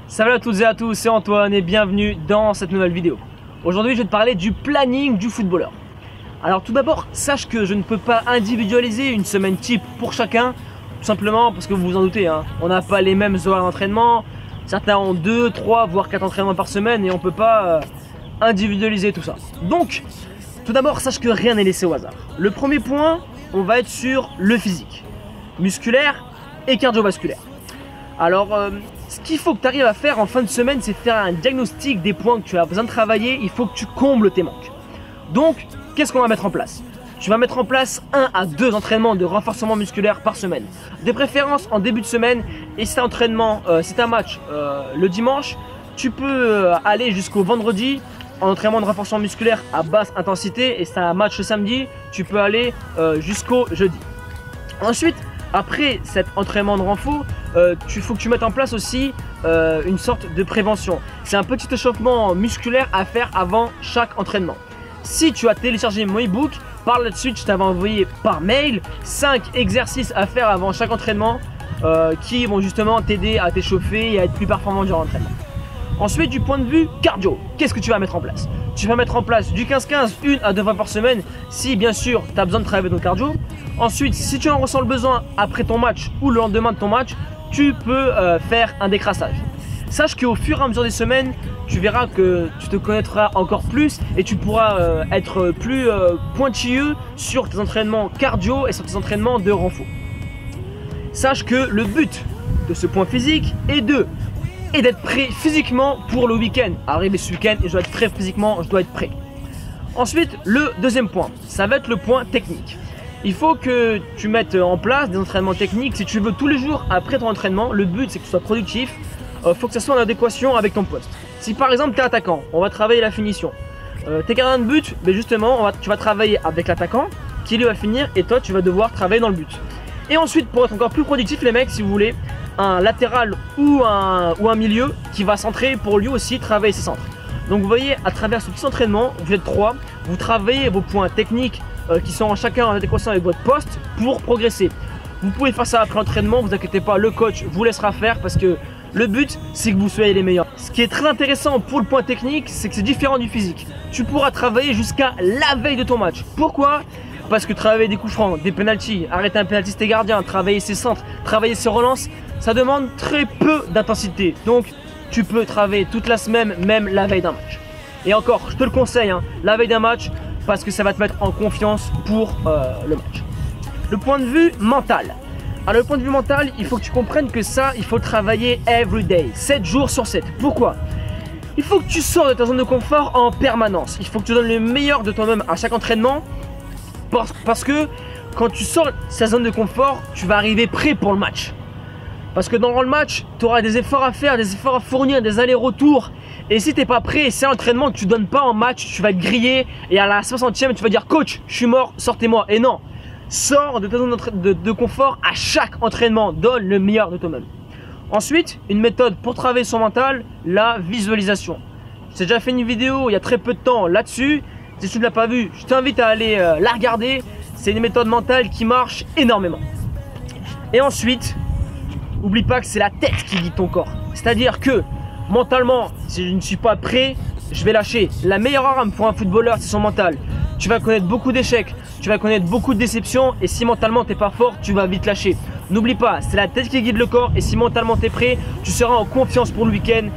Salut à toutes et à tous, c'est Antoine et bienvenue dans cette nouvelle vidéo. Aujourd'hui je vais te parler du planning du footballeur. Alors tout d'abord, sache que je ne peux pas individualiser une semaine type pour chacun, tout simplement parce que vous vous en doutez, on n'a pas les mêmes horaires d'entraînement, certains ont 2, 3, voire 4 entraînements par semaine et on ne peut pas individualiser tout ça. Donc, tout d'abord, sache que rien n'est laissé au hasard. Le premier point, on va être sur le physique, musculaire et cardiovasculaire. Alors, ce qu'il faut que tu arrives à faire en fin de semaine, c'est faire un diagnostic des points que tu as besoin de travailler. Il faut que tu combles tes manques. Donc, qu'est-ce qu'on va mettre en place? Tu vas mettre en place 1 à 2 entraînements de renforcement musculaire par semaine. De préférence en début de semaine. Et si c'est un match le dimanche, tu peux aller jusqu'au vendredi en entraînement de renforcement musculaire à basse intensité. Et si c'est un match le samedi, tu peux aller jusqu'au jeudi. Ensuite, après cet entraînement de renfort, il faut que tu mettes en place aussi une sorte de prévention. C'est un petit échauffement musculaire à faire avant chaque entraînement. Si tu as téléchargé mon ebook, par là-dessus, je t'avais envoyé par mail 5 exercices à faire avant chaque entraînement qui vont justement t'aider à t'échauffer et à être plus performant durant l'entraînement. Ensuite, du point de vue cardio, qu'est-ce que tu vas mettre en place? Tu vas mettre en place du 15-15, 1 à 2 fois par semaine, si bien sûr tu as besoin de travailler ton cardio. Ensuite, si tu en ressens le besoin après ton match ou le lendemain de ton match, tu peux faire un décrassage. Sache qu'au fur et à mesure des semaines, tu verras que tu te connaîtras encore plus et tu pourras être plus pointilleux sur tes entraînements cardio et sur tes entraînements de renfort. Sache que le but de ce point physique est d'être prêt physiquement pour le week-end. Arriver ce week-end et je dois être prêt physiquement, je dois être prêt. Ensuite, le deuxième point, ça va être le point technique. Il faut que tu mettes en place des entraînements techniques si tu veux tous les jours après ton entraînement. Le but c'est que tu sois productif, il faut que ça soit en adéquation avec ton poste. Si par exemple tu es attaquant, on va travailler la finition. Tu es gardien de but, mais justement tu vas travailler avec l'attaquant qui lui va finir et toi tu vas devoir travailler dans le but. Et ensuite pour être encore plus productif les mecs, si vous voulez, un latéral ou un milieu qui va centrer pour lui aussi travailler ses centres. Donc vous voyez, à travers ce petit entraînement, vous êtes 3, vous travaillez vos points techniques qui sont chacun en adéquation avec votre poste pour progresser. Vous pouvez faire ça après l'entraînement, vous inquiétez pas, le coach vous laissera faire parce que le but c'est que vous soyez les meilleurs. Ce qui est très intéressant pour le point technique, c'est que c'est différent du physique. Tu pourras travailler jusqu'à la veille de ton match. Pourquoi? Parce que travailler des coups francs, des pénaltys, arrêter un pénalty c'était gardien, travailler ses centres, travailler ses relances, ça demande très peu d'intensité. Donc tu peux travailler toute la semaine, même la veille d'un match. Et encore, je te le conseille, la veille d'un match, parce que ça va te mettre en confiance pour le match. Le point de vue mental. Alors le point de vue mental, il faut que tu comprennes que ça, il faut le travailler every day, 7 jours sur 7. Pourquoi? Il faut que tu sors de ta zone de confort en permanence. Il faut que tu donnes le meilleur de toi-même à chaque entraînement. Parce que quand tu sors de ta zone de confort, tu vas arriver prêt pour le match. Parce que dans le match, tu auras des efforts à faire, des efforts à fournir, des allers-retours. Et si tu n'es pas prêt, c'est un entraînement que tu ne donnes pas en match, tu vas être grillé. Et à la 60e, tu vas dire coach, je suis mort, sortez-moi. Et non, sors de ta zone de confort à chaque entraînement, donne le meilleur de toi-même. Ensuite, une méthode pour travailler son mental, la visualisation. J'ai déjà fait une vidéo il y a très peu de temps là-dessus. Si tu ne l'as pas vue, je t'invite à aller la regarder. C'est une méthode mentale qui marche énormément. Et ensuite, n'oublie pas que c'est la tête qui guide ton corps. C'est-à-dire que mentalement, si je ne suis pas prêt, je vais lâcher. La meilleure arme pour un footballeur, c'est son mental. Tu vas connaître beaucoup d'échecs, tu vas connaître beaucoup de déceptions et si mentalement tu n'es pas fort, tu vas vite lâcher. N'oublie pas, c'est la tête qui guide le corps et si mentalement tu es prêt, tu seras en confiance pour le week-end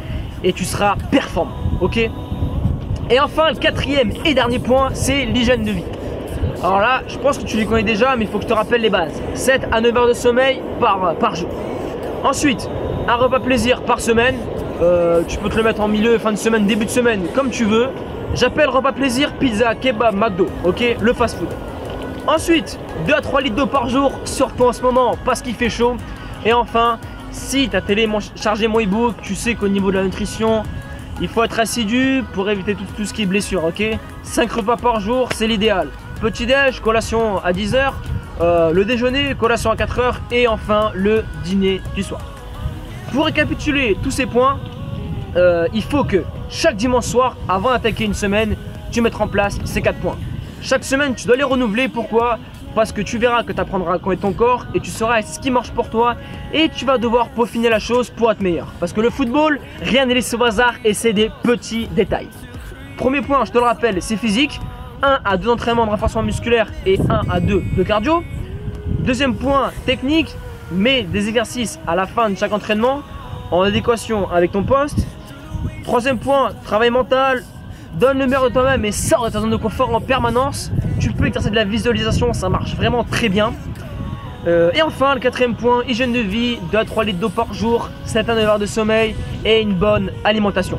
et tu seras performant. Ok? Et enfin, le quatrième et dernier point, c'est l'hygiène de vie. Alors là, je pense que tu les connais déjà, mais il faut que je te rappelle les bases. 7 à 9 heures de sommeil par jour. Ensuite, un repas plaisir par semaine. Tu peux te le mettre en milieu, fin de semaine, début de semaine, comme tu veux. J'appelle repas plaisir, pizza, kebab, McDo, ok, le fast food. Ensuite, 2 à 3 litres d'eau par jour, surtout en ce moment parce qu'il fait chaud. Et enfin, si tu as téléchargé mon ebook, tu sais qu'au niveau de la nutrition, il faut être assidu pour éviter tout ce qui est blessure, ok. 5 repas par jour, c'est l'idéal. Petit déj, collation à 10 h, le déjeuner, collation à 4 h et enfin le dîner du soir. Pour récapituler tous ces points, il faut que chaque dimanche soir, avant d'attaquer une semaine, tu mettes en place ces 4 points. Chaque semaine, tu dois les renouveler. Pourquoi? parce que tu verras que tu apprendras à connaître ton corps et tu sauras ce qui marche pour toi et tu vas devoir peaufiner la chose pour être meilleur. Parce que le football, rien n'est laissé au hasard et c'est des petits détails. Premier point, je te le rappelle, c'est physique. 1 à 2 entraînements de renforcement musculaire et 1 à 2 de cardio. Deuxième point, technique, mets des exercices à la fin de chaque entraînement en adéquation avec ton poste. Troisième point, travail mental. Donne le meilleur de toi-même et sors de ta zone de confort en permanence. Tu peux exercer de la visualisation, ça marche vraiment très bien. Et enfin, le quatrième point, hygiène de vie, 2 à 3 litres d'eau par jour, 7 à 9 heures de sommeil et une bonne alimentation.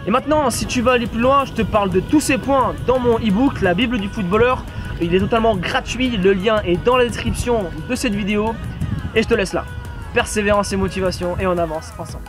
Et maintenant, si tu veux aller plus loin, je te parle de tous ces points dans mon e-book, la Bible du footballeur. Il est totalement gratuit, le lien est dans la description de cette vidéo. Et je te laisse là. Persévérance et motivation et on avance ensemble.